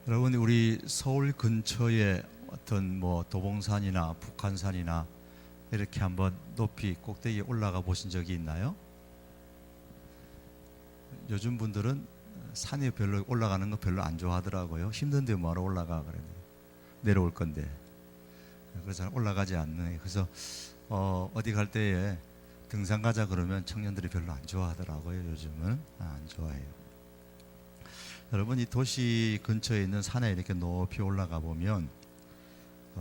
여러분, 우리 서울 근처에 어떤 도봉산이나 북한산이나 이렇게 한번 높이 꼭대기에 올라가 보신 적이 있나요? 요즘 분들은 산에 별로 올라가는 거 별로 안 좋아하더라고요. 힘든데 뭐하러 올라가 그래. 내려올 건데. 그래서 올라가지 않는. 그래서 어디 갈 때에 등산 가자 그러면 청년들이 별로 안 좋아하더라고요. 요즘은 안 좋아해요. 여러분, 이 도시 근처에 있는 산에 이렇게 높이 올라가 보면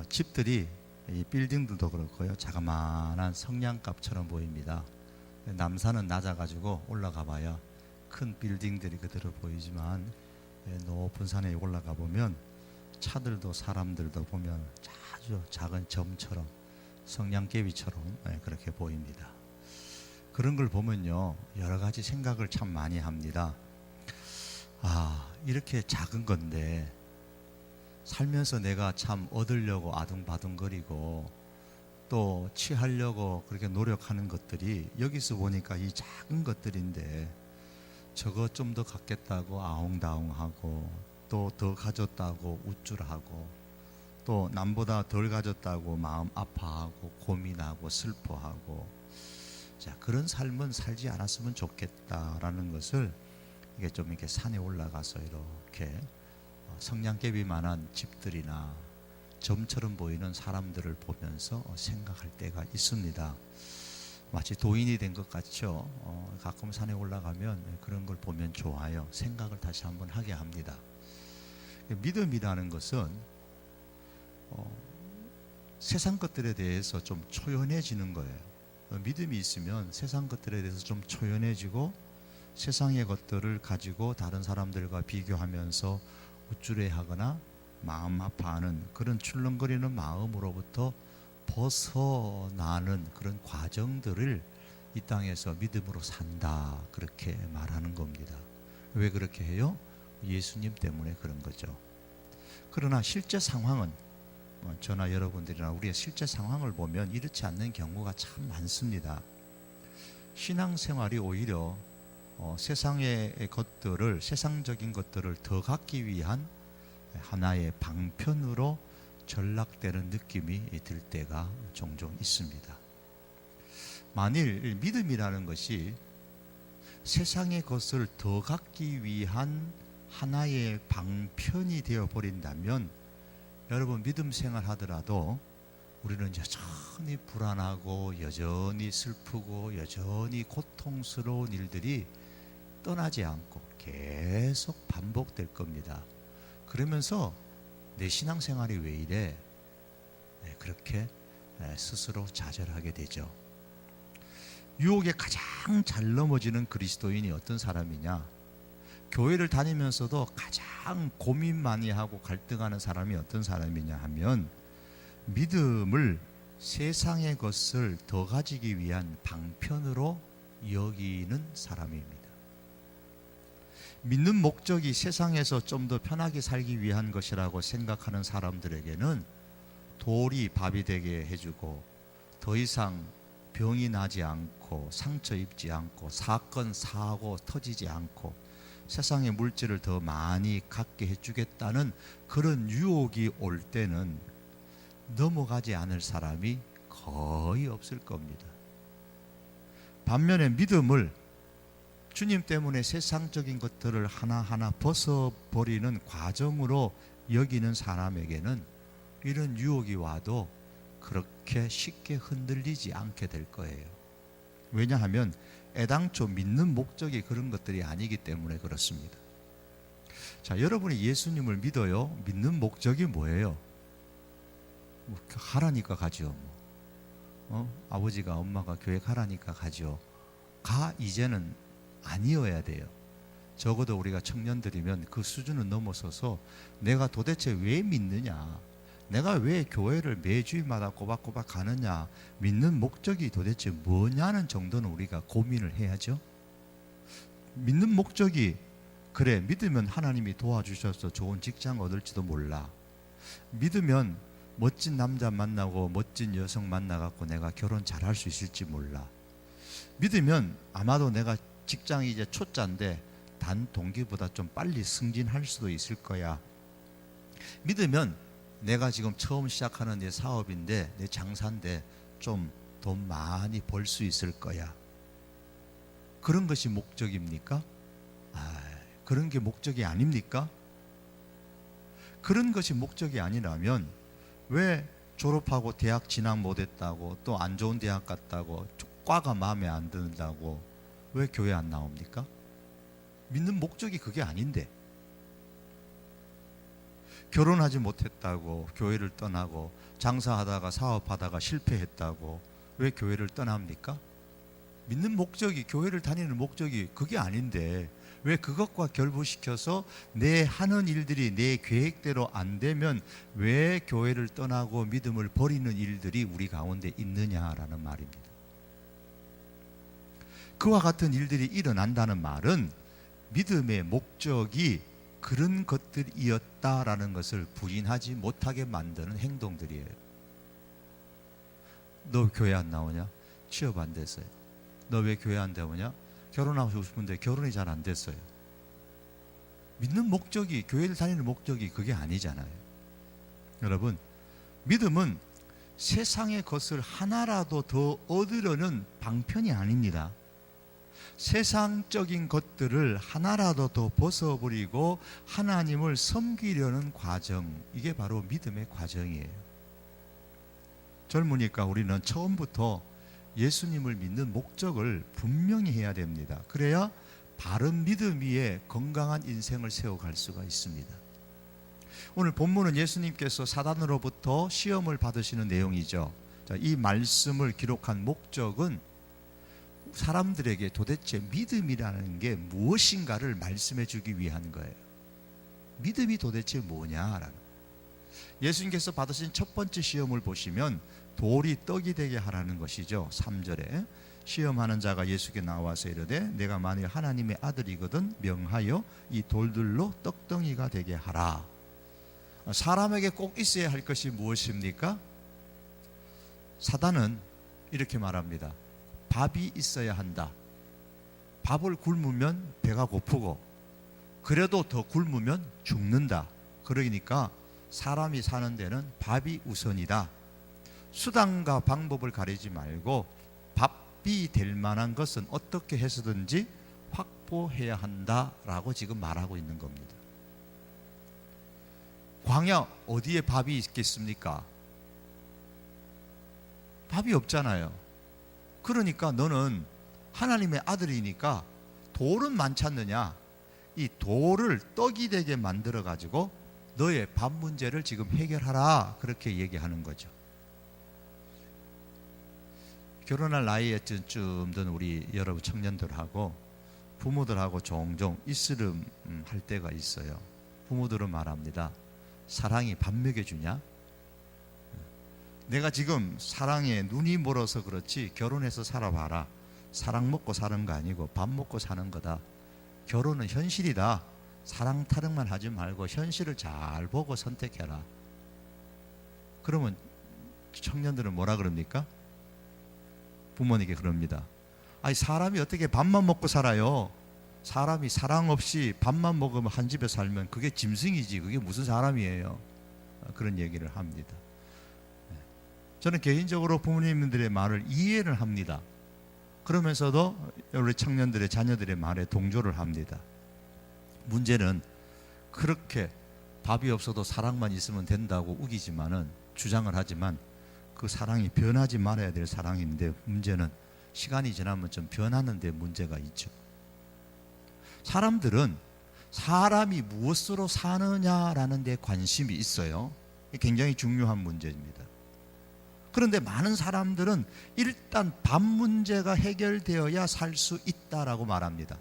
집들이, 이 빌딩들도 그렇고요, 자그마한 성냥갑처럼 보입니다. 남산은 낮아가지고 올라가 봐야 큰 빌딩들이 그대로 보이지만, 높은 산에 올라가 보면 차들도 사람들도 보면 아주 작은 점처럼, 성냥개비처럼 그렇게 보입니다. 그런 걸 보면요, 여러 가지 생각을 참 많이 합니다. 이렇게 작은 건데 살면서 내가 참 얻으려고 아둥바둥거리고 또 취하려고 그렇게 노력하는 것들이 여기서 보니까 이 작은 것들인데, 저거 좀 더 갖겠다고 아웅다웅하고, 또 더 가졌다고 우쭐하고, 또 남보다 덜 가졌다고 마음 아파하고 고민하고 슬퍼하고, 자, 그런 삶은 살지 않았으면 좋겠다라는 것을 이게 좀 이렇게 산에 올라가서 이렇게 성냥개비만한 집들이나 점처럼 보이는 사람들을 보면서 생각할 때가 있습니다. 마치 도인이 된 것 같죠. 가끔 산에 올라가면 그런 걸 보면 좋아요. 생각을 다시 한번 하게 합니다. 믿음이라는 것은 세상 것들에 대해서 좀 초연해지는 거예요. 믿음이 있으면 세상 것들에 대해서 좀 초연해지고, 세상의 것들을 가지고 다른 사람들과 비교하면서 우쭐해하거나 마음 아파하는 그런 출렁거리는 마음으로부터 벗어나는 그런 과정들을 이 땅에서 믿음으로 산다, 그렇게 말하는 겁니다. 왜 그렇게 해요? 예수님 때문에 그런 거죠. 그러나 실제 상황은, 저나 여러분들이나 우리의 실제 상황을 보면 이렇지 않는 경우가 참 많습니다. 신앙생활이 오히려 세상의 것들을, 세상적인 것들을 더 갖기 위한 하나의 방편으로 전락되는 느낌이 들 때가 종종 있습니다. 만일 믿음이라는 것이 세상의 것을 더 갖기 위한 하나의 방편이 되어 버린다면, 여러분, 믿음 생활 하더라도 우리는 여전히 불안하고 여전히 슬프고 여전히 고통스러운 일들이 떠나지 않고 계속 반복될 겁니다. 그러면서 내 신앙생활이 왜 이래? 그렇게 스스로 좌절하게 되죠. 유혹에 가장 잘 넘어지는 그리스도인이 어떤 사람이냐? 교회를 다니면서도 가장 고민 많이 하고 갈등하는 사람이 어떤 사람이냐 하면, 믿음을 세상의 것을 더 가지기 위한 방편으로 여기는 사람입니다. 믿는 목적이 세상에서 좀 더 편하게 살기 위한 것이라고 생각하는 사람들에게는 돌이 밥이 되게 해주고, 더 이상 병이 나지 않고 상처 입지 않고 사건 사고 터지지 않고 세상의 물질을 더 많이 갖게 해주겠다는 그런 유혹이 올 때는 넘어가지 않을 사람이 거의 없을 겁니다. 반면에 믿음을 주님 때문에 세상적인 것들을 하나하나 벗어버리는 과정으로 여기는 사람에게는 이런 유혹이 와도 그렇게 쉽게 흔들리지 않게 될 거예요. 왜냐하면 애당초 믿는 목적이 그런 것들이 아니기 때문에 그렇습니다. 자, 여러분이 예수님을 믿어요. 믿는 목적이 뭐예요? 가라니까 가죠. 아버지가 엄마가 교회 가라니까 가죠. 이제는 아니어야 돼요. 적어도 우리가 청년들이면 그 수준은 넘어서서 내가 도대체 왜 믿느냐, 내가 왜 교회를 매주일마다 꼬박꼬박 가느냐, 믿는 목적이 도대체 뭐냐는 정도는 우리가 고민을 해야죠. 믿는 목적이, 그래, 믿으면 하나님이 도와주셔서 좋은 직장 얻을지도 몰라. 믿으면 멋진 남자 만나고 멋진 여성 만나갖고 내가 결혼 잘할 수 있을지 몰라. 믿으면 아마도 내가 직장이 이제 초짜인데 단 동기보다 좀 빨리 승진할 수도 있을 거야. 믿으면 내가 지금 처음 시작하는 내 사업인데, 내 장사인데 좀 돈 많이 벌 수 있을 거야. 그런 것이 목적입니까? 그런 게 목적이 아닙니까? 그런 것이 목적이 아니라면 왜 졸업하고 대학 진학 못했다고, 또 안 좋은 대학 갔다고, 과가 마음에 안 든다고 왜 교회 안 나옵니까? 믿는 목적이 그게 아닌데. 결혼하지 못했다고 교회를 떠나고, 장사하다가 사업하다가 실패했다고 왜 교회를 떠납니까? 믿는 목적이, 교회를 다니는 목적이 그게 아닌데 왜 그것과 결부시켜서 내 하는 일들이 내 계획대로 안 되면 왜 교회를 떠나고 믿음을 버리는 일들이 우리 가운데 있느냐라는 말입니다. 그와 같은 일들이 일어난다는 말은 믿음의 목적이 그런 것들이었다라는 것을 부인하지 못하게 만드는 행동들이에요. 너 교회 안 나오냐? 취업 안 됐어요. 너 왜 교회 안 나오냐? 결혼하고 싶은데 결혼이 잘 안 됐어요. 믿는 목적이, 교회를 다니는 목적이 그게 아니잖아요. 여러분, 믿음은 세상의 것을 하나라도 더 얻으려는 방편이 아닙니다. 세상적인 것들을 하나라도 더 벗어버리고 하나님을 섬기려는 과정, 이게 바로 믿음의 과정이에요. 젊으니까 우리는 처음부터 예수님을 믿는 목적을 분명히 해야 됩니다. 그래야 바른 믿음 위에 건강한 인생을 세워갈 수가 있습니다. 오늘 본문은 예수님께서 사단으로부터 시험을 받으시는 내용이죠. 이 말씀을 기록한 목적은 사람들에게 도대체 믿음이라는 게 무엇인가를 말씀해 주기 위한 거예요. 믿음이 도대체 뭐냐라는. 예수님께서 받으신 첫 번째 시험을 보시면 돌이 떡이 되게 하라는 것이죠. 3절에 시험하는 자가 예수께 나와서 이르되 내가 만일 하나님의 아들이거든 명하여 이 돌들로 떡덩이가 되게 하라. 사람에게 꼭 있어야 할 것이 무엇입니까? 사단은 이렇게 말합니다. 밥이 있어야 한다. 밥을 굶으면 배가 고프고 그래도 더 굶으면 죽는다. 그러니까 사람이 사는 데는 밥이 우선이다. 수단과 방법을 가리지 말고 밥이 될 만한 것은 어떻게 해서든지 확보해야 한다라고 지금 말하고 있는 겁니다. 광야 어디에 밥이 있겠습니까? 밥이 없잖아요. 그러니까 너는 하나님의 아들이니까 돌은 많지 않느냐? 이 돌을 떡이 되게 만들어 가지고 너의 밥 문제를 지금 해결하라, 그렇게 얘기하는 거죠. 결혼할 나이에 쯤 된 우리 여러분 청년들하고 부모들하고 종종 이스름 할 때가 있어요. 부모들은 말합니다. 사랑이 밥 먹여주냐? 내가 지금 사랑에 눈이 멀어서 그렇지 결혼해서 살아봐라. 사랑 먹고 사는 거 아니고 밥 먹고 사는 거다. 결혼은 현실이다. 사랑 타령만 하지 말고 현실을 잘 보고 선택해라. 그러면 청년들은 뭐라 그럽니까? 부모님께 그럽니다. 아니 사람이 어떻게 밥만 먹고 살아요? 사람이 사랑 없이 밥만 먹으면 한 집에 살면 그게 짐승이지 그게 무슨 사람이에요? 그런 얘기를 합니다. 저는 개인적으로 부모님들의 말을 이해를 합니다. 그러면서도 우리 청년들의 자녀들의 말에 동조를 합니다. 문제는 그렇게 밥이 없어도 사랑만 있으면 된다고 우기지만은 주장을 하지만 그 사랑이 변하지 말아야 될 사랑인데 문제는 시간이 지나면 좀 변하는 데 문제가 있죠. 사람들은 사람이 무엇으로 사느냐라는 데 관심이 있어요. 굉장히 중요한 문제입니다. 그런데 많은 사람들은 일단 밥 문제가 해결되어야 살 수 있다라고 말합니다.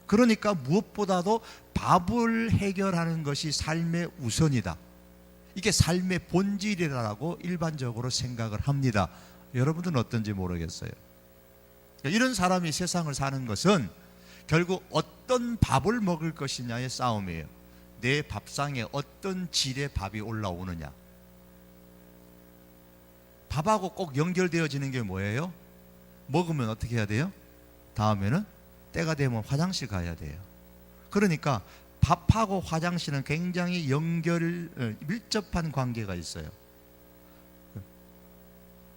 그러니까 무엇보다도 밥을 해결하는 것이 삶의 우선이다. 이게 삶의 본질이라고 일반적으로 생각을 합니다. 여러분들은 어떤지 모르겠어요. 이런 사람이 세상을 사는 것은 결국 어떤 밥을 먹을 것이냐의 싸움이에요. 내 밥상에 어떤 질의 밥이 올라오느냐. 밥하고 꼭 연결되어지는 게 뭐예요? 먹으면 어떻게 해야 돼요? 다음에는 때가 되면 화장실 가야 돼요. 그러니까 밥하고 화장실은 굉장히 밀접한 관계가 있어요.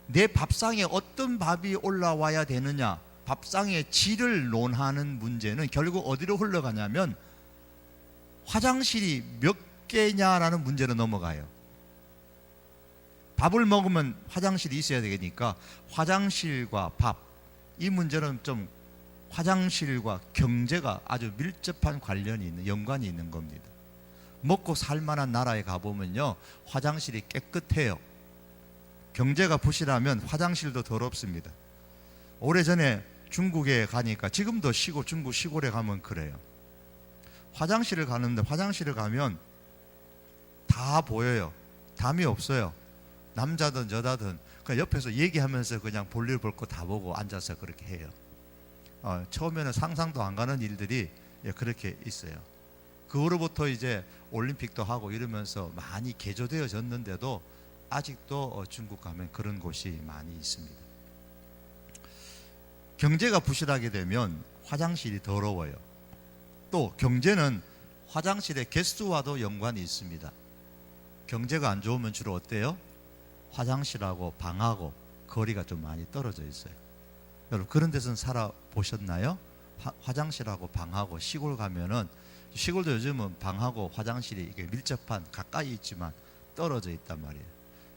내 밥상에 어떤 밥이 올라와야 되느냐, 밥상의 질을 논하는 문제는 결국 어디로 흘러가냐면 화장실이 몇 개냐라는 문제로 넘어가요. 밥을 먹으면 화장실이 있어야 되니까 화장실과 밥, 이 문제는 좀 화장실과 경제가 아주 밀접한 관련이 있는, 연관이 있는 겁니다. 먹고 살만한 나라에 가보면요, 화장실이 깨끗해요. 경제가 부실하면 화장실도 더럽습니다. 오래전에 중국에 가니까, 지금도 중국 시골에 가면 그래요. 화장실을 가는데 화장실을 가면 다 보여요. 담이 없어요. 남자든 여자든 그냥 옆에서 얘기하면서 그냥 볼일 볼 거 다 보고 앉아서 그렇게 해요. 처음에는 상상도 안 가는 일들이 그렇게 있어요. 그 후로부터 이제 올림픽도 하고 이러면서 많이 개조되어졌는데도 아직도 중국 가면 그런 곳이 많이 있습니다. 경제가 부실하게 되면 화장실이 더러워요. 또 경제는 화장실의 개수와도 연관이 있습니다. 경제가 안 좋으면 주로 어때요? 화장실하고 방하고 거리가 좀 많이 떨어져 있어요. 여러분 그런 데서는 살아보셨나요? 화장실하고 방하고 시골 가면은, 시골도 요즘은 방하고 화장실이 이게 밀접한, 가까이 있지만 떨어져 있단 말이에요.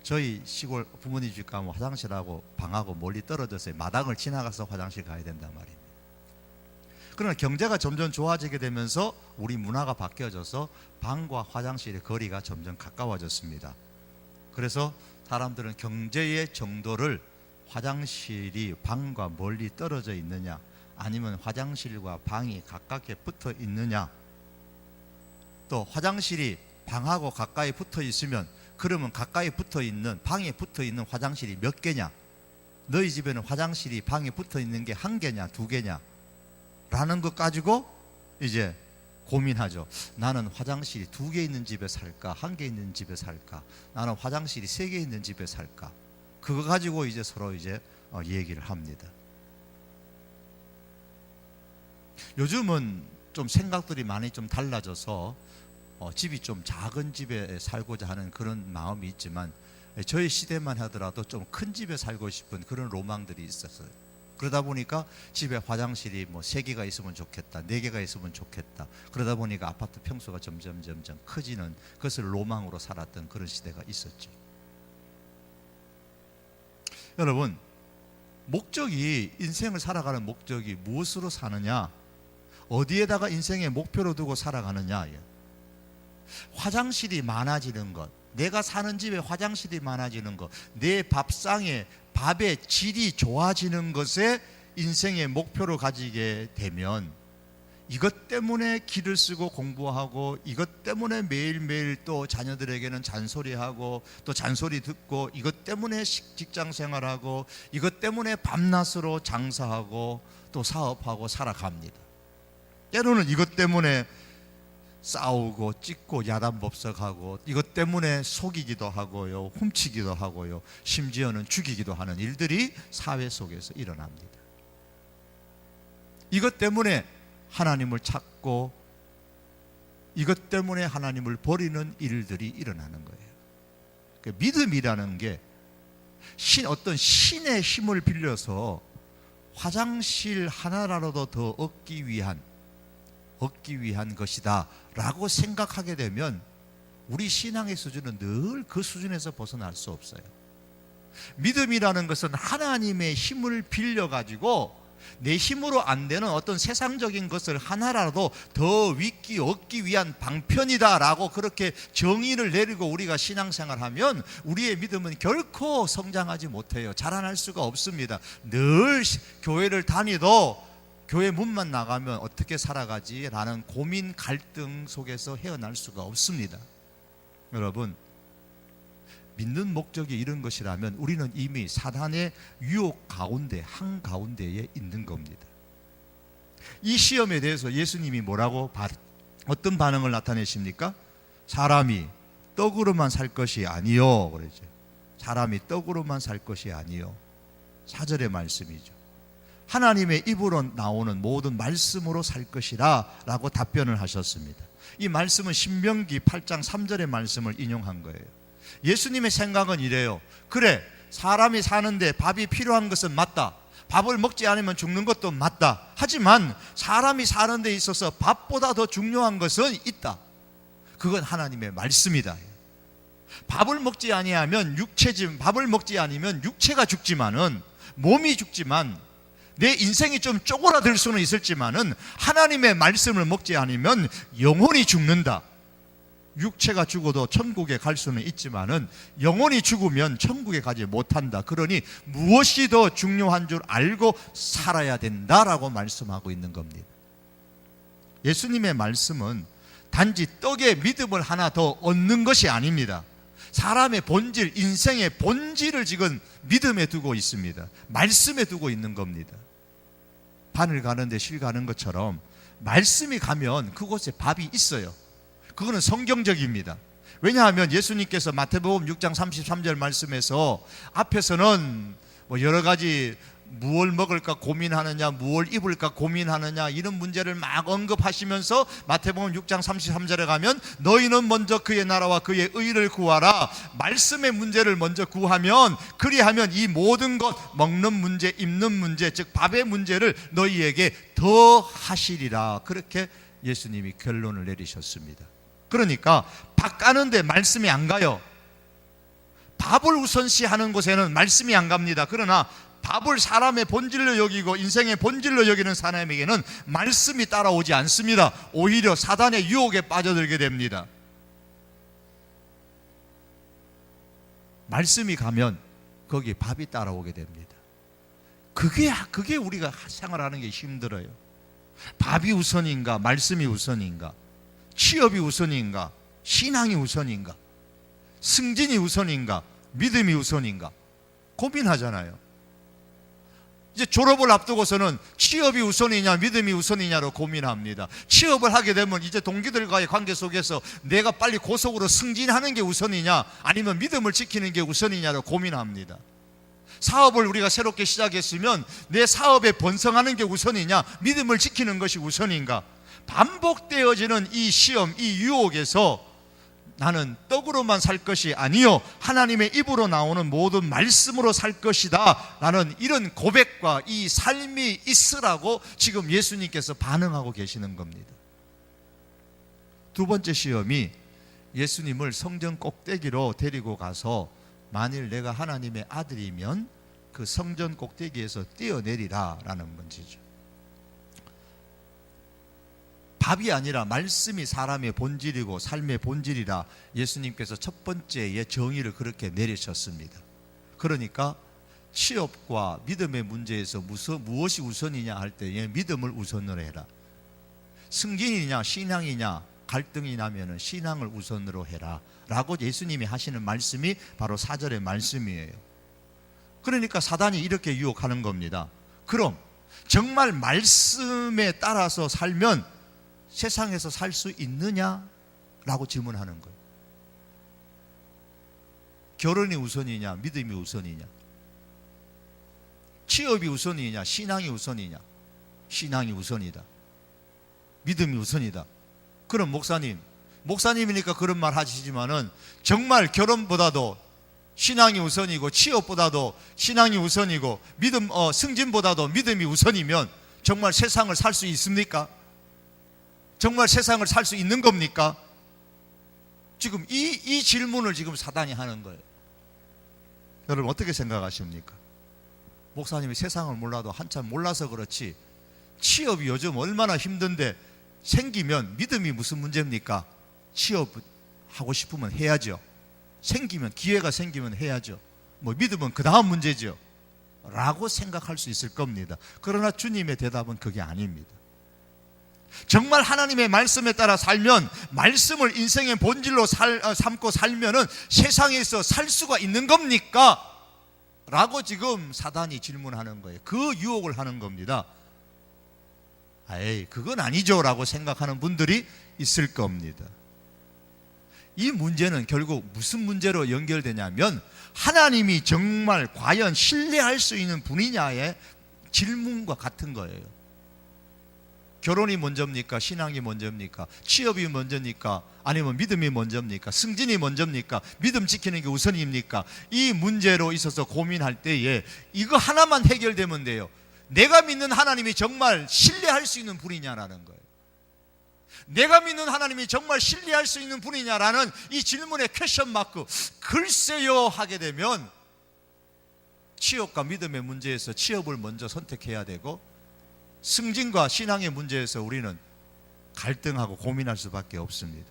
저희 시골 부모님 집 가면 화장실하고 방하고 멀리 떨어져서 마당을 지나가서 화장실 가야 된단 말입니다. 그러나 경제가 점점 좋아지게 되면서 우리 문화가 바뀌어져서 방과 화장실의 거리가 점점 가까워졌습니다. 그래서 사람들은 경제의 정도를 화장실이 방과 멀리 떨어져 있느냐, 아니면 화장실과 방이 가깝게 붙어 있느냐, 또 화장실이 방하고 가까이 붙어 있으면 그러면 가까이 붙어 있는, 방에 붙어 있는 화장실이 몇 개냐, 너희 집에는 화장실이 방에 붙어 있는 게 한 개냐 두 개냐 라는 것 가지고 이제 고민하죠. 나는 화장실이 2개 있는 집에 살까, 1개 있는 집에 살까, 나는 화장실이 3개 있는 집에 살까, 그거 가지고 이제 서로 이제 얘기를 합니다. 요즘은 좀 생각들이 많이 좀 달라져서 집이 좀 작은 집에 살고자 하는 그런 마음이 있지만, 저희 시대만 하더라도 좀 큰 집에 살고 싶은 그런 로망들이 있었어요. 그러다 보니까 집에 화장실이 3개가 있으면 좋겠다, 4개가 있으면 좋겠다. 그러다 보니까 아파트 평수가 점점 커지는, 그것을 로망으로 살았던 그런 시대가 있었죠. 여러분, 목적이, 인생을 살아가는 목적이 무엇으로 사느냐, 어디에다가 인생의 목표로 두고 살아가느냐. 화장실이 많아지는 것, 내가 사는 집에 화장실이 많아지는 것, 내 밥상에 밥의 질이 좋아지는 것에 인생의 목표로 가지게 되면, 이것 때문에 길을 쓰고 공부하고, 이것 때문에 매일매일 또 자녀들에게는 잔소리하고 또 잔소리 듣고, 이것 때문에 직장 생활하고, 이것 때문에 밤낮으로 장사하고 또 사업하고 살아갑니다. 때로는 이것 때문에 싸우고 찢고 야단법석하고, 이것 때문에 속이기도 하고요, 훔치기도 하고요, 심지어는 죽이기도 하는 일들이 사회 속에서 일어납니다. 이것 때문에 하나님을 찾고, 이것 때문에 하나님을 버리는 일들이 일어나는 거예요. 믿음이라는 게 어떤 신의 힘을 빌려서 화장실 하나라도 더 얻기 위한 것이다 라고 생각하게 되면, 우리 신앙의 수준은 늘 그 수준에서 벗어날 수 없어요. 믿음이라는 것은 하나님의 힘을 빌려가지고 내 힘으로 안 되는 어떤 세상적인 것을 하나라도 더 얻기 위한 방편이다 라고 그렇게 정의를 내리고 우리가 신앙생활하면, 우리의 믿음은 결코 성장하지 못해요. 자라날 수가 없습니다. 늘 교회를 다니도 교회 문만 나가면 어떻게 살아가지 라는 고민, 갈등 속에서 헤어날 수가 없습니다. 여러분, 믿는 목적이 이런 것이라면 우리는 이미 사단의 유혹 가운데, 한가운데에 있는 겁니다. 이 시험에 대해서 예수님이 어떤 반응을 나타내십니까? 사람이 떡으로만 살 것이 아니요, 그랬죠. 사람이 떡으로만 살 것이 아니요. 4절의 말씀이죠. 하나님의 입으로 나오는 모든 말씀으로 살 것이라 라고 답변을 하셨습니다. 이 말씀은 신명기 8장 3절의 말씀을 인용한 거예요. 예수님의 생각은 이래요. 그래, 사람이 사는데 밥이 필요한 것은 맞다. 밥을 먹지 않으면 죽는 것도 맞다. 하지만 사람이 사는 데 있어서 밥보다 더 중요한 것은 있다. 그건 하나님의 말씀이다. 밥을 먹지 아니하면 밥을 먹지 않으면 육체가 죽지만은, 몸이 죽지만, 내 인생이 좀 쪼그라들 수는 있을지만은 하나님의 말씀을 먹지 않으면 영혼이 죽는다. 육체가 죽어도 천국에 갈 수는 있지만은 영혼이 죽으면 천국에 가지 못한다. 그러니 무엇이 더 중요한 줄 알고 살아야 된다라고 말씀하고 있는 겁니다. 예수님의 말씀은 단지 떡의 믿음을 하나 더 얻는 것이 아닙니다. 사람의 본질, 인생의 본질을 지금 믿음에 두고 있습니다. 말씀에 두고 있는 겁니다. 바늘 가는데 실 가는 것처럼 말씀이 가면 그곳에 밥이 있어요. 그거는 성경적입니다. 왜냐하면 예수님께서 마태복음 6장 33절 말씀에서 앞에서는 여러 가지 무엇을 먹을까 고민하느냐, 무엇을 입을까 고민하느냐, 이런 문제를 막 언급하시면서 마태복음 6장 33절에 가면 너희는 먼저 그의 나라와 그의 의를 구하라. 말씀의 문제를 먼저 구하면, 그리하면 이 모든 것, 먹는 문제, 입는 문제, 즉 밥의 문제를 너희에게 더 하시리라. 그렇게 예수님이 결론을 내리셨습니다. 그러니까 밥 가는데 말씀이 안 가요. 밥을 우선시하는 곳에는 말씀이 안 갑니다. 그러나 밥을 사람의 본질로 여기고 인생의 본질로 여기는 사람에게는 말씀이 따라오지 않습니다. 오히려 사단의 유혹에 빠져들게 됩니다. 말씀이 가면 거기에 밥이 따라오게 됩니다. 그게 우리가 생활하는 게 힘들어요. 밥이 우선인가, 말씀이 우선인가, 취업이 우선인가, 신앙이 우선인가, 승진이 우선인가, 믿음이 우선인가 고민하잖아요. 이제 졸업을 앞두고서는 취업이 우선이냐 믿음이 우선이냐로 고민합니다. 취업을 하게 되면 이제 동기들과의 관계 속에서 내가 빨리 고속으로 승진하는 게 우선이냐 아니면 믿음을 지키는 게 우선이냐로 고민합니다. 사업을 우리가 새롭게 시작했으면 내 사업에 번성하는 게 우선이냐 믿음을 지키는 것이 우선인가. 반복되어지는 이 시험, 이 유혹에서 나는 떡으로만 살 것이 아니요 하나님의 입으로 나오는 모든 말씀으로 살 것이다 라는 이런 고백과 이 삶이 있으라고 지금 예수님께서 반응하고 계시는 겁니다. 두 번째 시험이 예수님을 성전 꼭대기로 데리고 가서 만일 내가 하나님의 아들이면 그 성전 꼭대기에서 뛰어내리라 라는 문제죠. 밥이 아니라 말씀이 사람의 본질이고 삶의 본질이라 예수님께서 첫 번째의 정의를 그렇게 내리셨습니다. 그러니까 취업과 믿음의 문제에서 무엇이 우선이냐 할 때에 믿음을 우선으로 해라. 승진이냐 신앙이냐 갈등이 나면은 신앙을 우선으로 해라 라고 예수님이 하시는 말씀이 바로 4절의 말씀이에요. 그러니까 사단이 이렇게 유혹하는 겁니다. 그럼 정말 말씀에 따라서 살면 세상에서 살 수 있느냐라고 질문하는 거예요. 결혼이 우선이냐 믿음이 우선이냐, 취업이 우선이냐 신앙이 우선이냐. 신앙이 우선이다, 믿음이 우선이다. 그럼 목사님이니까 그런 말 하시지만은 정말 결혼보다도 신앙이 우선이고 취업보다도 신앙이 우선이고 승진보다도 믿음이 우선이면 정말 세상을 살 수 있습니까? 정말 세상을 살 수 있는 겁니까? 지금 이 질문을 지금 사단이 하는 거예요. 여러분 어떻게 생각하십니까? 목사님이 세상을 몰라도 한참 몰라서 그렇지 취업이 요즘 얼마나 힘든데 생기면 믿음이 무슨 문제입니까? 취업하고 싶으면 해야죠. 기회가 생기면 해야죠. 믿음은 그 다음 문제죠 라고 생각할 수 있을 겁니다. 그러나 주님의 대답은 그게 아닙니다. 정말 하나님의 말씀에 따라 살면, 말씀을 인생의 본질로 삼고 살면은 세상에서 살 수가 있는 겁니까? 라고 지금 사단이 질문하는 거예요. 그 유혹을 하는 겁니다. 그건 아니죠 라고 생각하는 분들이 있을 겁니다. 이 문제는 결국 무슨 문제로 연결되냐면 하나님이 정말 과연 신뢰할 수 있는 분이냐의 질문과 같은 거예요. 결혼이 먼저입니까? 신앙이 먼저입니까? 취업이 먼저입니까? 아니면 믿음이 먼저입니까? 승진이 먼저입니까? 믿음 지키는 게 우선입니까? 이 문제로 있어서 고민할 때에 이거 하나만 해결되면 돼요. 내가 믿는 하나님이 정말 신뢰할 수 있는 분이냐라는 거예요. 내가 믿는 하나님이 정말 신뢰할 수 있는 분이냐라는 이 질문의 퀘션 마크, 글쎄요 하게 되면 취업과 믿음의 문제에서 취업을 먼저 선택해야 되고, 승진과 신앙의 문제에서 우리는 갈등하고 고민할 수밖에 없습니다.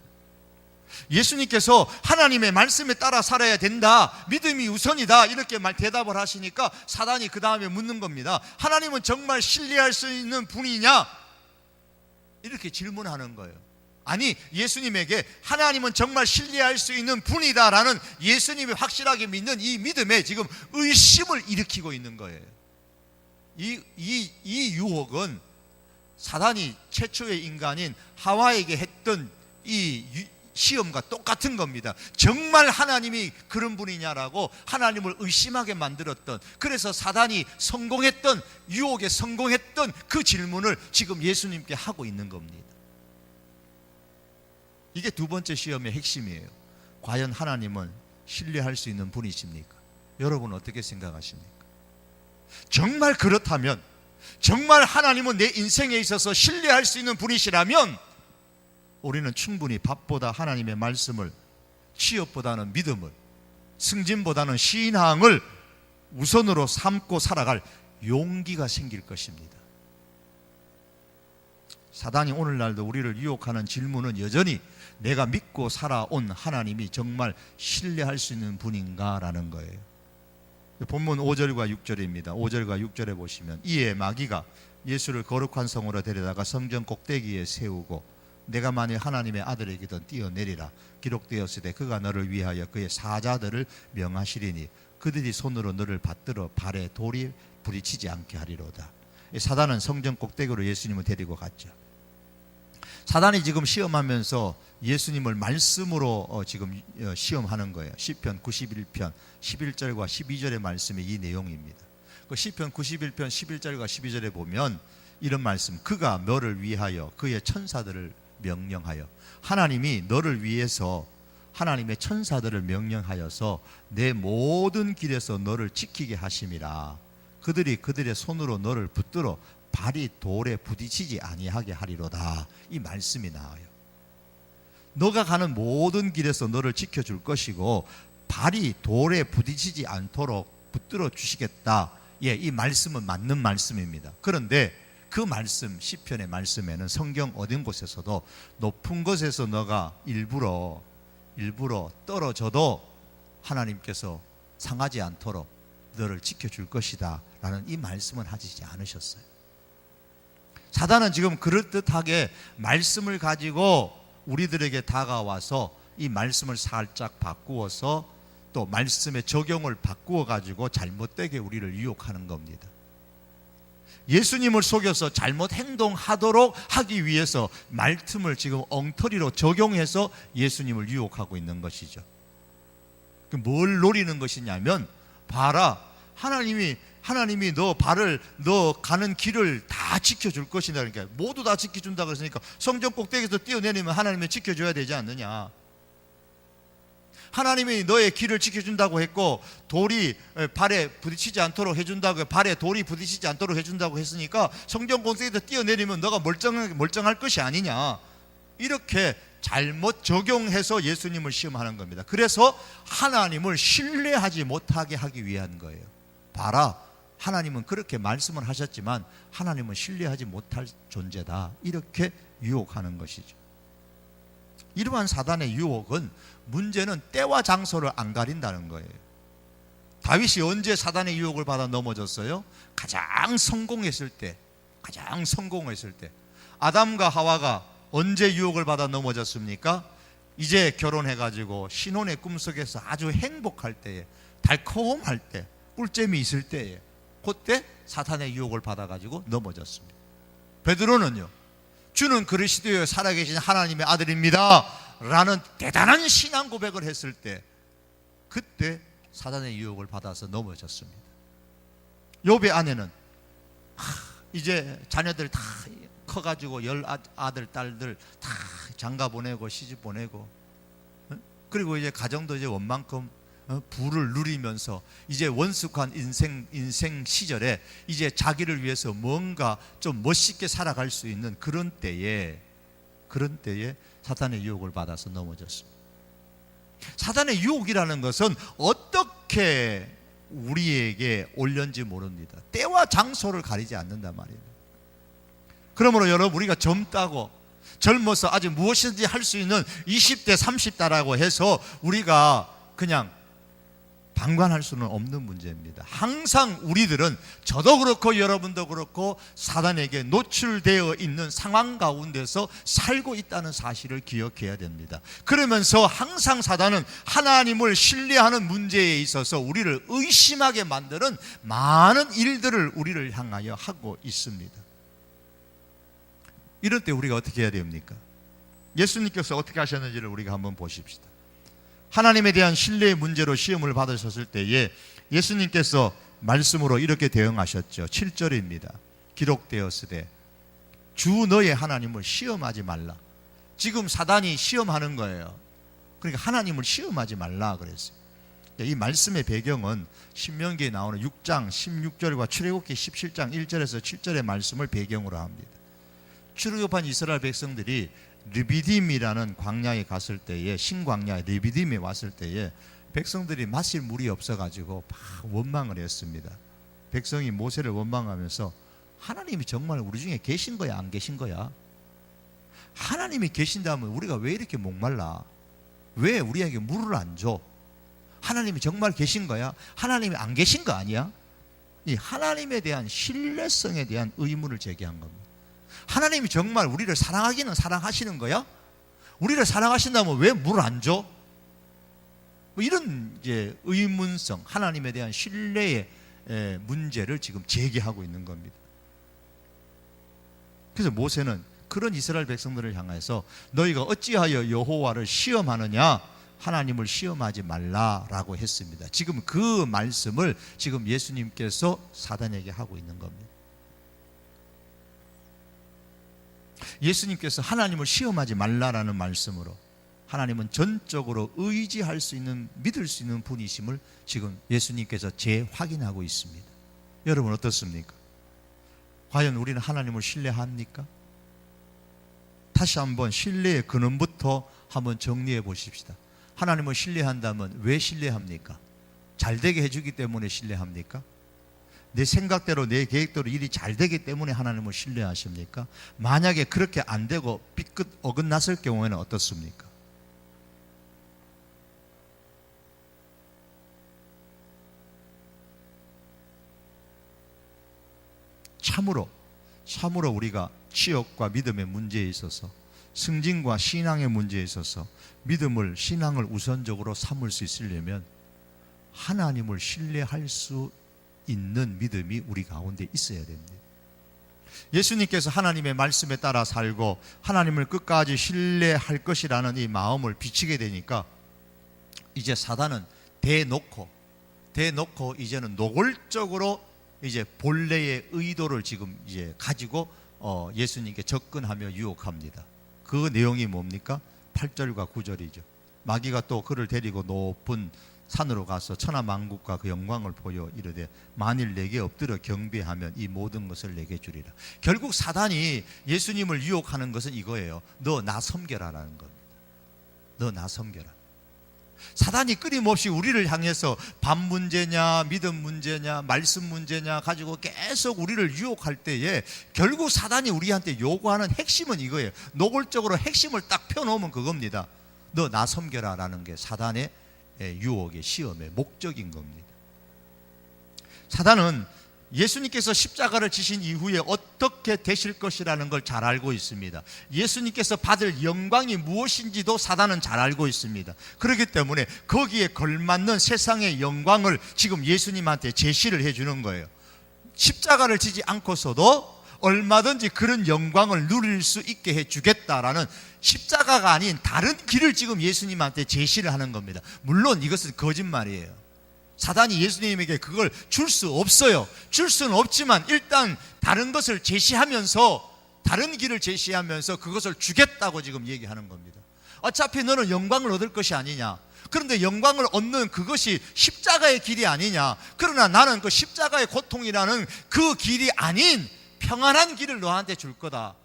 예수님께서 하나님의 말씀에 따라 살아야 된다, 믿음이 우선이다, 이렇게 대답을 하시니까 사단이 그 다음에 묻는 겁니다. 하나님은 정말 신뢰할 수 있는 분이냐? 이렇게 질문하는 거예요. 아니, 예수님에게 하나님은 정말 신뢰할 수 있는 분이다라는 예수님이 확실하게 믿는 이 믿음에 지금 의심을 일으키고 있는 거예요. 이 유혹은 사단이 최초의 인간인 하와에게 했던 이 시험과 똑같은 겁니다. 정말 하나님이 그런 분이냐라고 하나님을 의심하게 만들었던, 그래서 사단이 성공했던, 유혹에 성공했던 그 질문을 지금 예수님께 하고 있는 겁니다. 이게 두 번째 시험의 핵심이에요. 과연 하나님은 신뢰할 수 있는 분이십니까? 여러분 어떻게 생각하십니까? 정말 그렇다면, 정말 하나님은 내 인생에 있어서 신뢰할 수 있는 분이시라면 우리는 충분히 밥보다 하나님의 말씀을, 취업보다는 믿음을, 승진보다는 신앙을 우선으로 삼고 살아갈 용기가 생길 것입니다. 사단이 오늘날도 우리를 유혹하는 질문은 여전히 내가 믿고 살아온 하나님이 정말 신뢰할 수 있는 분인가 라는 거예요. 본문 5절과 6절입니다. 5절과 6절에 보시면, 이에 마귀가 예수를 거룩한 성으로 데려다가 성전 꼭대기에 세우고 내가 만일 하나님의 아들이기든 뛰어내리라, 기록되었을 때 그가 너를 위하여 그의 사자들을 명하시리니 그들이 손으로 너를 받들어 발에 돌이 부딪히지 않게 하리로다. 사단은 성전 꼭대기로 예수님을 데리고 갔죠. 사단이 지금 시험하면서 예수님을 말씀으로 지금 시험하는 거예요. 시편 91편 11절과 12절의 말씀이 이 내용입니다. 그 시편 91편 11절과 12절에 보면 이런 말씀, 그가 너를 위하여 그의 천사들을 명령하여, 하나님이 너를 위해서 하나님의 천사들을 명령하여서 내 모든 길에서 너를 지키게 하심이라. 그들이 그들의 손으로 너를 붙들어 발이 돌에 부딪히지 아니하게 하리로다. 이 말씀이 나와요. 너가 가는 모든 길에서 너를 지켜줄 것이고 발이 돌에 부딪히지 않도록 붙들어 주시겠다. 예, 이 말씀은 맞는 말씀입니다. 그런데 그 말씀, 시편의 말씀에는 성경 어딘 곳에서도 높은 곳에서 너가 일부러 떨어져도 하나님께서 상하지 않도록 너를 지켜줄 것이다 라는 이 말씀은 하시지 않으셨어요. 사단은 지금 그럴듯하게 말씀을 가지고 우리들에게 다가와서 이 말씀을 살짝 바꾸어서 또 말씀의 적용을 바꾸어 가지고 잘못되게 우리를 유혹하는 겁니다. 예수님을 속여서 잘못 행동하도록 하기 위해서 말씀을 지금 엉터리로 적용해서 예수님을 유혹하고 있는 것이죠. 뭘 노리는 것이냐면, 봐라, 하나님이 너 가는 길을 다 지켜줄 것이다. 그러니까 모두 다 지켜준다 그랬으니까 성전 꼭대기에서 뛰어내리면 하나님이 지켜줘야 되지 않느냐. 하나님이 너의 길을 지켜준다고 했고 돌이 발에 부딪히지 않도록 해준다고, 발에 돌이 부딪히지 않도록 해준다고 했으니까 성전 꼭대기에서 뛰어내리면 너가 멀쩡할 것이 아니냐. 이렇게 잘못 적용해서 예수님을 시험하는 겁니다. 그래서 하나님을 신뢰하지 못하게 하기 위한 거예요. 봐라, 하나님은 그렇게 말씀을 하셨지만 하나님은 신뢰하지 못할 존재다. 이렇게 유혹하는 것이죠. 이러한 사단의 유혹은, 문제는 때와 장소를 안 가린다는 거예요. 다윗이 언제 사단의 유혹을 받아 넘어졌어요? 가장 성공했을 때. 아담과 하와가 언제 유혹을 받아 넘어졌습니까? 이제 결혼해가지고 신혼의 꿈속에서 아주 행복할 때에, 달콤할 때, 꿀잼이 있을 때에, 그때 사탄의 유혹을 받아가지고 넘어졌습니다. 베드로는요, 주는 그리스도여 살아계신 하나님의 아들입니다 라는 대단한 신앙 고백을 했을 때, 그때 사단의 유혹을 받아서 넘어졌습니다. 욥의 아내는 이제 자녀들 다 커가지고 10 아들 딸들 다 장가 보내고 시집 보내고, 그리고 이제 가정도 이제 원만큼 부를 누리면서 이제 원숙한 인생 시절에 이제 자기를 위해서 뭔가 좀 멋있게 살아갈 수 있는 그런 때에 사탄의 유혹을 받아서 넘어졌습니다. 사탄의 유혹이라는 것은 어떻게 우리에게 올렸는지 모릅니다. 때와 장소를 가리지 않는단 말이에요. 그러므로 여러분, 우리가 젊다고, 젊어서 아직 무엇이든지 할 수 있는 20대 30대라고 해서 우리가 그냥 방관할 수는 없는 문제입니다. 항상 우리들은, 저도 그렇고 여러분도 그렇고, 사단에게 노출되어 있는 상황 가운데서 살고 있다는 사실을 기억해야 됩니다. 그러면서 항상 사단은 하나님을 신뢰하는 문제에 있어서 우리를 의심하게 만드는 많은 일들을 우리를 향하여 하고 있습니다. 이럴 때 우리가 어떻게 해야 됩니까? 예수님께서 어떻게 하셨는지를 우리가 한번 보십시다. 하나님에 대한 신뢰의 문제로 시험을 받으셨을 때에 예수님께서 말씀으로 이렇게 대응하셨죠. 7절입니다. 기록되었으되 주 너의 하나님을 시험하지 말라. 지금 사단이 시험하는 거예요. 그러니까 하나님을 시험하지 말라 그랬어요. 이 말씀의 배경은 신명기에 나오는 6장 16절과 출애굽기 17장 1절에서 7절의 말씀을 배경으로 합니다. 출애굽한 이스라엘 백성들이 르비딤이라는 광야에 갔을 때에, 신광야에 르비딤에 왔을 때에 백성들이 마실 물이 없어가지고 막 원망을 했습니다. 백성이 모세를 원망하면서 하나님이 정말 우리 중에 계신 거야, 안 계신 거야? 하나님이 계신다면 우리가 왜 이렇게 목말라? 왜 우리에게 물을 안 줘? 하나님이 정말 계신 거야? 하나님이 안 계신 거 아니야? 이 하나님에 대한 신뢰성에 대한 의문을 제기한 겁니다. 하나님이 정말 우리를 사랑하기는 사랑하시는 거야? 우리를 사랑하신다면 왜 물 안 줘? 뭐 이런 이제 의문성, 하나님에 대한 신뢰의 문제를 지금 제기하고 있는 겁니다. 그래서 모세는 그런 이스라엘 백성들을 향해서 너희가 어찌하여 여호와를 시험하느냐? 하나님을 시험하지 말라라고 했습니다. 지금 그 말씀을 지금 예수님께서 사단에게 하고 있는 겁니다. 예수님께서 하나님을 시험하지 말라라는 말씀으로 하나님은 전적으로 의지할 수 있는, 믿을 수 있는 분이심을 지금 예수님께서 재확인하고 있습니다. 여러분 어떻습니까? 과연 우리는 하나님을 신뢰합니까? 다시 한번 신뢰의 근원부터 한번 정리해 보십시다. 하나님을 신뢰한다면 왜 신뢰합니까? 잘 되게 해주기 때문에 신뢰합니까? 내 생각대로 내 계획대로 일이 잘 되기 때문에 하나님을 신뢰하십니까? 만약에 그렇게 안 되고 삐끗 어긋났을 경우에는 어떻습니까? 참으로 우리가 취업과 믿음의 문제에 있어서, 승진과 신앙의 문제에 있어서 믿음을, 신앙을 우선적으로 삼을 수 있으려면 하나님을 신뢰할 수 있는 믿음이 우리 가운데 있어야 됩니다. 예수님께서 하나님의 말씀에 따라 살고 하나님을 끝까지 신뢰할 것이라는 이 마음을 비치게 되니까 이제 사단은 대놓고 이제는 노골적으로 이제 본래의 의도를 지금 이제 가지고 예수님께 접근하며 유혹합니다. 그 내용이 뭡니까? 8절과 9절이죠. 마귀가 또 그를 데리고 높은 산으로 가서 천하만국과 그 영광을 보여 이르되 만일 내게 엎드려 경배하면 이 모든 것을 내게 주리라. 결국 사단이 예수님을 유혹하는 것은 이거예요. 너 나 섬겨라라는 겁니다. 너 나 섬겨라. 사단이 끊임없이 우리를 향해서 밥 문제냐, 믿음 문제냐, 말씀 문제냐 가지고 계속 우리를 유혹할 때에 결국 사단이 우리한테 요구하는 핵심은 이거예요. 노골적으로 핵심을 딱 펴놓으면 그겁니다. 너 나 섬겨라라는 게 사단의 유혹의 시험의 목적인 겁니다. 사단은 예수님께서 십자가를 지신 이후에 어떻게 되실 것이라는 걸 잘 알고 있습니다. 예수님께서 받을 영광이 무엇인지도 사단은 잘 알고 있습니다. 그렇기 때문에 거기에 걸맞는 세상의 영광을 지금 예수님한테 제시를 해주는 거예요. 십자가를 지지 않고서도 얼마든지 그런 영광을 누릴 수 있게 해주겠다라는, 십자가가 아닌 다른 길을 지금 예수님한테 제시를 하는 겁니다. 물론 이것은 거짓말이에요. 사단이 예수님에게 그걸 줄 수 없어요. 줄 수는 없지만 일단 다른 것을 제시하면서 다른 길을 제시하면서 그것을 주겠다고 지금 얘기하는 겁니다. 어차피 너는 영광을 얻을 것이 아니냐. 그런데 영광을 얻는 그것이 십자가의 길이 아니냐. 그러나 나는 그 십자가의 고통이라는 그 길이 아닌 평안한 길을 너한테 줄 거다.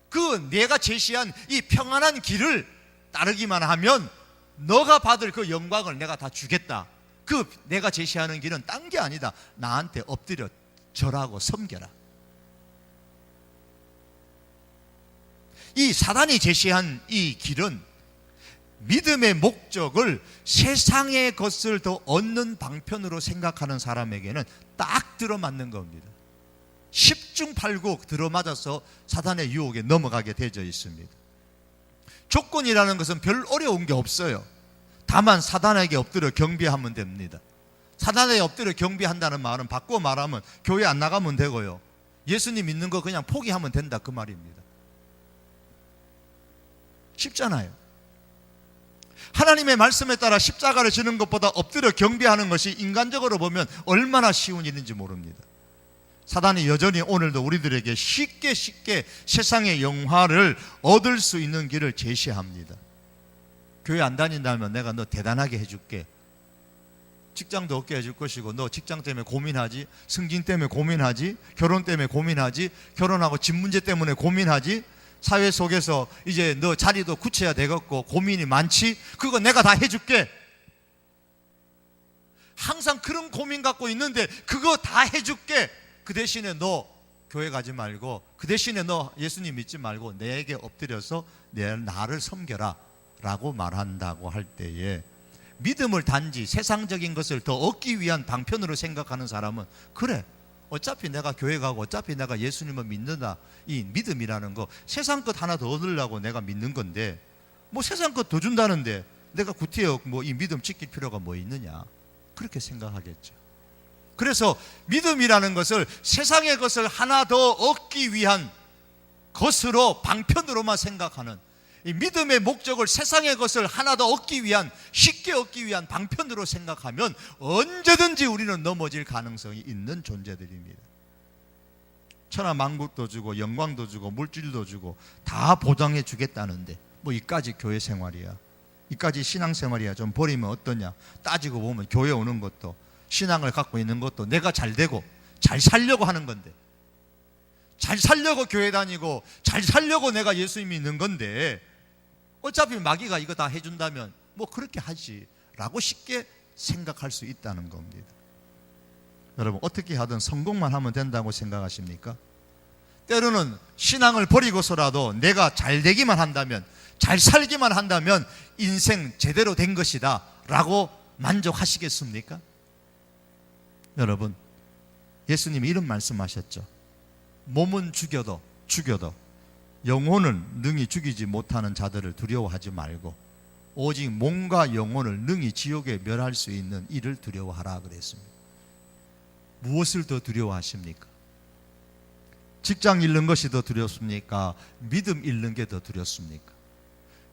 그 내가 제시한 이 평안한 길을 따르기만 하면 너가 받을 그 영광을 내가 다 주겠다. 그 내가 제시하는 길은 딴 게 아니다. 나한테 엎드려 절하고 섬겨라. 이 사단이 제시한 이 길은 믿음의 목적을 세상의 것을 더 얻는 방편으로 생각하는 사람에게는 딱 들어맞는 겁니다. 10중8구 들어맞아서 사단의 유혹에 넘어가게 되어 있습니다. 조건이라는 것은 별 어려운 게 없어요. 다만 사단에게 엎드려 경배하면 됩니다. 사단에게 엎드려 경배한다는 말은 바꿔 말하면 교회 안 나가면 되고요, 예수님 믿는 거 그냥 포기하면 된다, 그 말입니다. 쉽잖아요. 하나님의 말씀에 따라 십자가를 지는 것보다 엎드려 경배하는 것이 인간적으로 보면 얼마나 쉬운 일인지 모릅니다. 사단이 여전히 오늘도 우리들에게 쉽게 세상의 영화를 얻을 수 있는 길을 제시합니다. 교회 안 다닌다면 내가 너 대단하게 해줄게. 직장도 얻게 해줄 것이고, 너 직장 때문에 고민하지, 승진 때문에 고민하지, 결혼 때문에 고민하지, 결혼하고 집 문제 때문에 고민하지, 사회 속에서 이제 너 자리도 굳혀야 되겠고 고민이 많지, 그거 내가 다 해줄게. 항상 그런 고민 갖고 있는데 그거 다 해줄게. 그 대신에 너 교회 가지 말고, 그 대신에 너 예수님 믿지 말고 내게 엎드려서 나를 섬겨라 라고 말한다고 할 때에, 믿음을 단지 세상적인 것을 더 얻기 위한 방편으로 생각하는 사람은, 그래 어차피 내가 교회 가고 어차피 내가 예수님을 믿는다, 이 믿음이라는 거 세상 것 하나 더 얻으려고 내가 믿는 건데, 뭐 세상 것 더 준다는데 내가 구태여 뭐 이 믿음 지킬 필요가 뭐 있느냐, 그렇게 생각하겠죠. 그래서 믿음이라는 것을 세상의 것을 하나 더 얻기 위한 것으로, 방편으로만 생각하는, 이 믿음의 목적을 세상의 것을 하나 더 얻기 위한, 쉽게 얻기 위한 방편으로 생각하면 언제든지 우리는 넘어질 가능성이 있는 존재들입니다. 천하만국도 주고 영광도 주고 물질도 주고 다 보장해 주겠다는데 뭐 이까지 교회 생활이야, 이까지 신앙생활이야 좀 버리면 어떠냐. 따지고 보면 교회 오는 것도, 신앙을 갖고 있는 것도 내가 잘 되고 잘 살려고 하는 건데, 잘 살려고 교회 다니고 잘 살려고 내가 예수님 믿는 건데, 어차피 마귀가 이거 다 해준다면 뭐 그렇게 하지 라고 쉽게 생각할 수 있다는 겁니다. 여러분, 어떻게 하든 성공만 하면 된다고 생각하십니까? 때로는 신앙을 버리고서라도 내가 잘 되기만 한다면, 잘 살기만 한다면 인생 제대로 된 것이다 라고 만족하시겠습니까? 여러분, 예수님이 이런 말씀하셨죠. 몸은 죽여도 영혼을 능히 죽이지 못하는 자들을 두려워하지 말고 오직 몸과 영혼을 능히 지옥에 멸할 수 있는 이를 두려워하라 그랬습니다. 무엇을 더 두려워하십니까? 직장 잃는 것이 더 두렵습니까? 믿음 잃는 게 더 두렵습니까?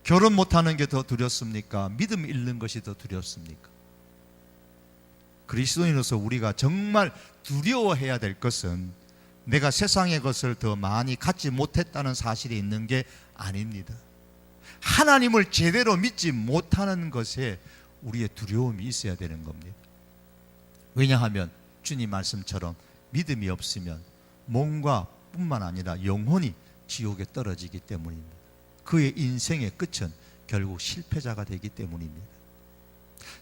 결혼 못하는 게 더 두렵습니까? 믿음 잃는 것이 더 두렵습니까? 그리스도인으로서 우리가 정말 두려워해야 될 것은 내가 세상의 것을 더 많이 갖지 못했다는 사실이 있는 게 아닙니다. 하나님을 제대로 믿지 못하는 것에 우리의 두려움이 있어야 되는 겁니다. 왜냐하면 주님 말씀처럼 믿음이 없으면 몸과 뿐만 아니라 영혼이 지옥에 떨어지기 때문입니다. 그의 인생의 끝은 결국 실패자가 되기 때문입니다.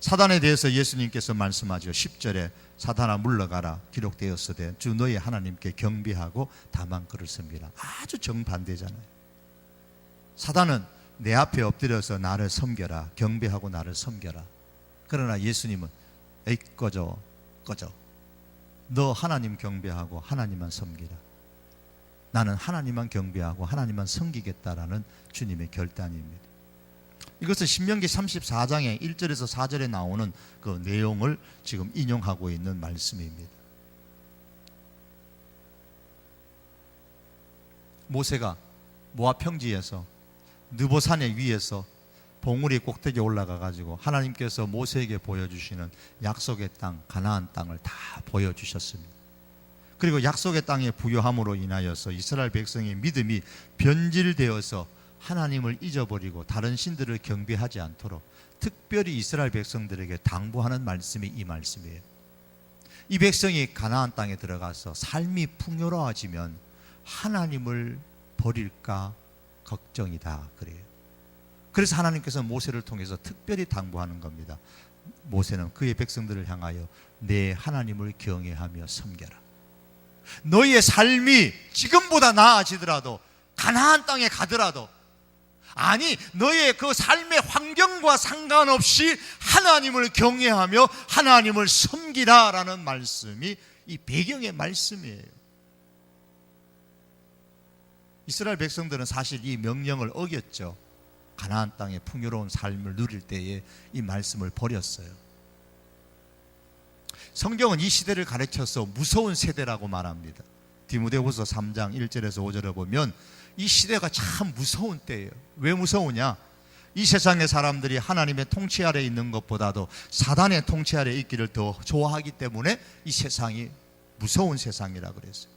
사단에 대해서 예수님께서 말씀하죠. 10절에 사단아 물러가라 기록되었으되 주 너희 하나님께 경배하고 다만 그를 섬기라. 아주 정반대잖아요. 사단은 내 앞에 엎드려서 나를 섬겨라, 경배하고 나를 섬겨라. 그러나 예수님은 에이 꺼져 너 하나님 경배하고 하나님만 섬기라. 나는 하나님만 경배하고 하나님만 섬기겠다라는 주님의 결단입니다. 이것은 신명기 34장의 1절에서 4절에 나오는 그 내용을 지금 인용하고 있는 말씀입니다. 모세가 모압 평지에서 느보산 위에서 봉우리 꼭대기에 올라가 가지고 하나님께서 모세에게 보여주시는 약속의 땅, 가나안 땅을 다 보여주셨습니다. 그리고 약속의 땅에 부여함으로 인하여서 이스라엘 백성의 믿음이 변질되어서 하나님을 잊어버리고 다른 신들을 경배하지 않도록 특별히 이스라엘 백성들에게 당부하는 말씀이 이 말씀이에요. 이 백성이 가나안 땅에 들어가서 삶이 풍요로워지면 하나님을 버릴까 걱정이다 그래요. 그래서 하나님께서 모세를 통해서 특별히 당부하는 겁니다. 모세는 그의 백성들을 향하여 내 하나님을 경외하며 섬겨라. 너희의 삶이 지금보다 나아지더라도, 가나안 땅에 가더라도, 아니 너희의 그 삶의 환경과 상관없이 하나님을 경외하며 하나님을 섬기라라는 말씀이 이 배경의 말씀이에요. 이스라엘 백성들은 사실 이 명령을 어겼죠. 가나안 땅의 풍요로운 삶을 누릴 때에 이 말씀을 버렸어요. 성경은 이 시대를 가르쳐서 무서운 세대라고 말합니다. 디모데후서 3장 1절에서 5절에 보면 이 시대가 참 무서운 때예요. 왜 무서우냐? 이 세상의 사람들이 하나님의 통치 아래 있는 것보다도 사단의 통치 아래 있기를 더 좋아하기 때문에 이 세상이 무서운 세상이라 그랬어요.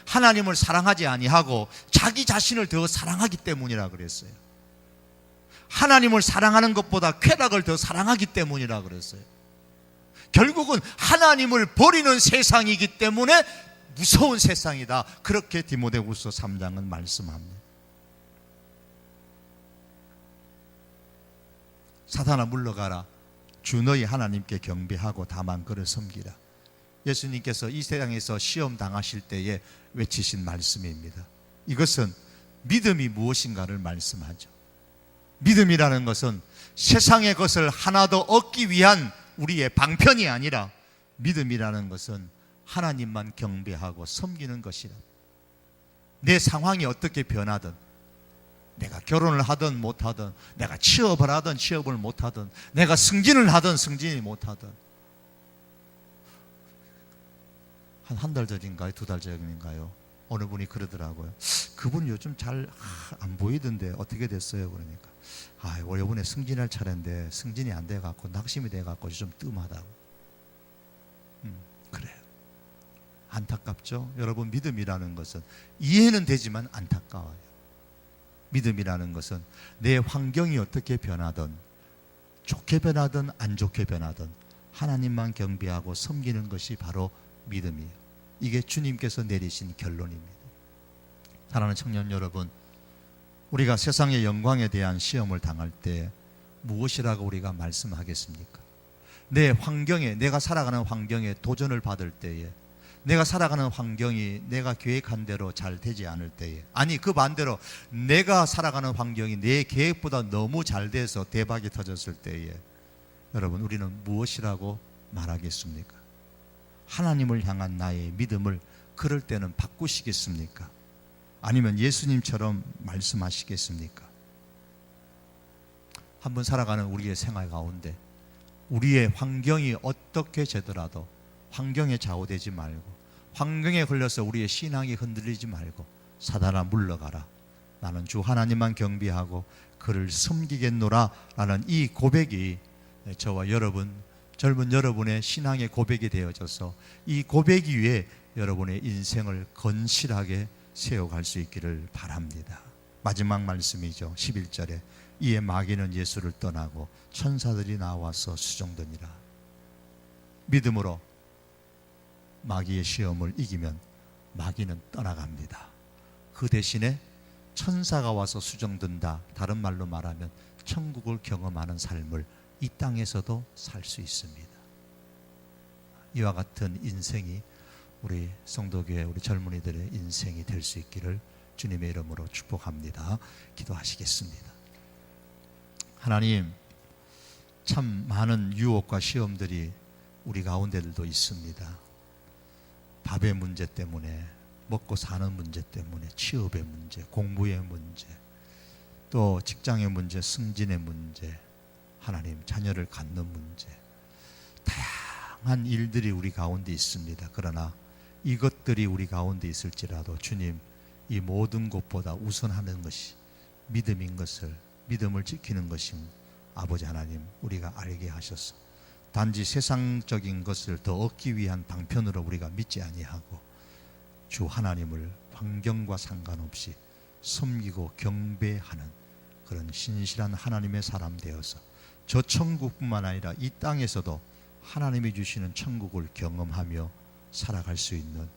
하나님을 사랑하지 아니하고 자기 자신을 더 사랑하기 때문이라 그랬어요. 하나님을 사랑하는 것보다 쾌락을 더 사랑하기 때문이라 그랬어요. 결국은 하나님을 버리는 세상이기 때문에 무서운 세상이다. 그렇게 디모데후서 3장은 말씀합니다. 사탄아 물러가라. 주 너희 하나님께 경배하고 다만 그를 섬기라. 예수님께서 이 세상에서 시험 당하실 때에 외치신 말씀입니다. 이것은 믿음이 무엇인가를 말씀하죠. 믿음이라는 것은 세상의 것을 하나 더 얻기 위한 우리의 방편이 아니라, 믿음이라는 것은 하나님만 경배하고 섬기는 것이라. 내 상황이 어떻게 변하든, 내가 결혼을 하든 못하든, 내가 취업을 하든 취업을 못하든, 내가 승진을 하든 승진이 못하든, 한 달 전인가요? 2달 전인가요? 어느 분이 그러더라고요. 그분 요즘 잘 안 보이던데 어떻게 됐어요? 그러니까 이번에 승진할 차례인데 승진이 안 돼갖고 낙심이 돼갖고 좀 뜸하다고. 그래요. 안타깝죠? 여러분, 믿음이라는 것은 이해는 되지만 안타까워요. 믿음이라는 것은 내 환경이 어떻게 변하든, 좋게 변하든 안 좋게 변하든 하나님만 경배하고 섬기는 것이 바로 믿음이에요. 이게 주님께서 내리신 결론입니다. 사랑하는 청년 여러분, 우리가 세상의 영광에 대한 시험을 당할 때 무엇이라고 우리가 말씀하겠습니까? 내 환경에, 내가 살아가는 환경에 도전을 받을 때에, 내가 살아가는 환경이 내가 계획한 대로 잘 되지 않을 때에, 아니 그 반대로 내가 살아가는 환경이 내 계획보다 너무 잘 돼서 대박이 터졌을 때에 여러분, 우리는 무엇이라고 말하겠습니까? 하나님을 향한 나의 믿음을 그럴 때는 바꾸시겠습니까? 아니면 예수님처럼 말씀하시겠습니까? 한번 살아가는 우리의 생활 가운데 우리의 환경이 어떻게 되더라도 환경에 좌우되지 말고, 환경에 걸려서 우리의 신앙이 흔들리지 말고, 사단아 물러가라. 나는 주 하나님만 경배하고 그를 섬기겠노라 라는 이 고백이 저와 여러분, 젊은 여러분의 신앙의 고백이 되어져서 이 고백 위에 여러분의 인생을 건실하게 세워갈 수 있기를 바랍니다. 마지막 말씀이죠. 11절에 이에 마귀는 예수를 떠나고 천사들이 나와서 수종드니라. 믿음으로 마귀의 시험을 이기면 마귀는 떠나갑니다. 그 대신에 천사가 와서 수종든다. 다른 말로 말하면 천국을 경험하는 삶을 이 땅에서도 살 수 있습니다. 이와 같은 인생이 우리 성도교회, 우리 젊은이들의 인생이 될 수 있기를 주님의 이름으로 축복합니다. 기도하시겠습니다. 하나님, 참 많은 유혹과 시험들이 우리 가운데들도 있습니다. 밥의 문제 때문에, 먹고 사는 문제 때문에, 취업의 문제, 공부의 문제, 또 직장의 문제, 승진의 문제, 하나님 자녀를 갖는 문제, 다양한 일들이 우리 가운데 있습니다. 그러나 이것들이 우리 가운데 있을지라도 주님, 이 모든 것보다 우선하는 것이 믿음인 것을, 믿음을 지키는 것인 아버지 하나님 우리가 알게 하셔서 단지 세상적인 것을 더 얻기 위한 방편으로 우리가 믿지 아니하고 주 하나님을 환경과 상관없이 섬기고 경배하는 그런 신실한 하나님의 사람 되어서 저 천국뿐만 아니라 이 땅에서도 하나님이 주시는 천국을 경험하며 살아갈 수 있는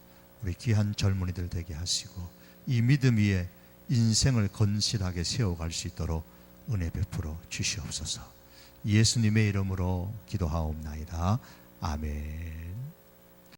우리 귀한 젊은이들 되게 하시고 이 믿음 위에 인생을 건실하게 세워갈 수 있도록 은혜 베풀어 주시옵소서. 예수님의 이름으로 기도하옵나이다. 아멘.